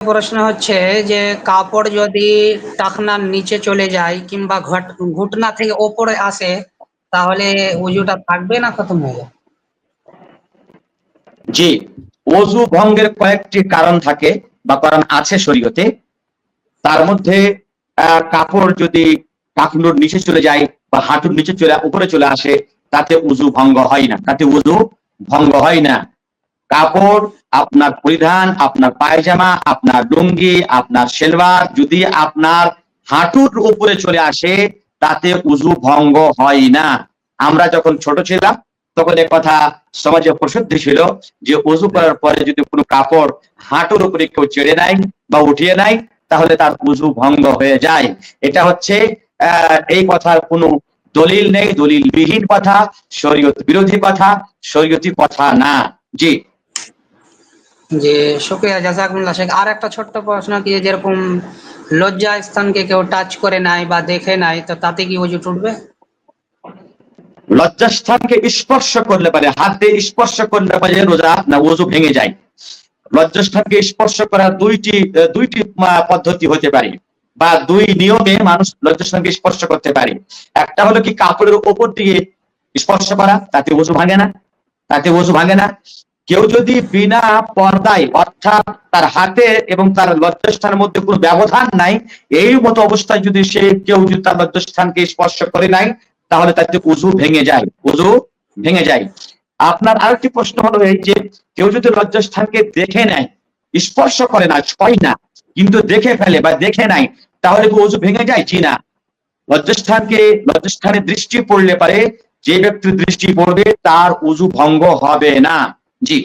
প্রশ্ন হচ্ছে যে কাপড় যদি টাকনার নিচে চলে যায় কিংবা ঘুটনা থেকে ওপরে আসে, তাহলে উজুটা থাকবে না খতম হয়ে যাবে? জি, ওযু ভঙ্গের কয়েকটি কারণ থাকে বা কারণ আছে শরীয়তে। তার মধ্যে কাপড় যদি টাকনুর নিচে চলে যায় বা হাঁটুর নিচে উপরে চলে আসে, তাতে উযু ভঙ্গ হয় না, তাতে উযু ভঙ্গ হয় না। কাপড় আপনার পরিধান, আপনার পায়জামা, আপনার লুঙ্গি, আপনার সেলভার যদি আপনার হাঁটুর উপরে চলে আসে, তাতে উযু ভঙ্গ হয় না। আমরা যখন ছোট ছিলাম তখন এ কথা সমাজে প্রসিদ্ধ ছিল যে উযু করার পরে যদি কোনো কাপড় হাঁটুর উপরে কেউ ছেড়ে নেয় বা উঠিয়ে নেয়, তাহলে তার উযু ভঙ্গ হয়ে যায়। এটা হচ্ছে এই কথার কোনো দলিল নেই, দলিলবিহীন কথা, শরীয়ত বিরোধী কথা, শরীয়তি কথা না। জি। যে শুকরিয়া, জাযাকুমুল্লাহ শেখ। আর একটা ছোট্ট প্রশ্ন, কি যেরকম লজ্জা স্থানকে কেউ টাচ করে নাই বা দেখে নাই, তো তাতে কি ওযু টুটবে? লজ্জাস্থানকে স্পর্শ করলে পারে, হাত দিয়ে স্পর্শ করলে পারে রোজা না ওযু ভেঙে যায়। লজ্জাস্থানকে স্পর্শ করার দুইটি পদ্ধতি হতে পারে বা দুই নিয়মে মানুষ লজ্জাস্থানকে স্পর্শ করতে পারে। একটা হলো কি কাপড়ের উপর দিয়ে স্পর্শ করা, তাতে ওযু ভাঙে না, তাতে ওযু ভাঙে না। কেউ যদি বিনা পর্দায়, অর্থাৎ তার হাতে এবং তার লজ্জাস্থানের মধ্যে কোনো ব্যবধান নাই, এই মতো অবস্থায় যদি কেউ যদি তার লজ্জাস্থানকে স্পর্শ করে নাই, তাহলে তাতে ওযু ভেঙে যায়, ওযু ভেঙে যায়। আপনার আরেকটি প্রশ্ন হলো এই যে কেউ যদি লজ্জাস্থানকে দেখে নেয়, স্পর্শ করে না, ছয় না, কিন্তু দেখে ফেলে বা দেখে নাই, তাহলে কি ওযু ভেঙে যায়? জি না। লজ্জাস্থানে দৃষ্টি পড়লে পারে, যে ব্যক্তির দৃষ্টি পড়বে তার ওযু ভঙ্গ হবে না। জি।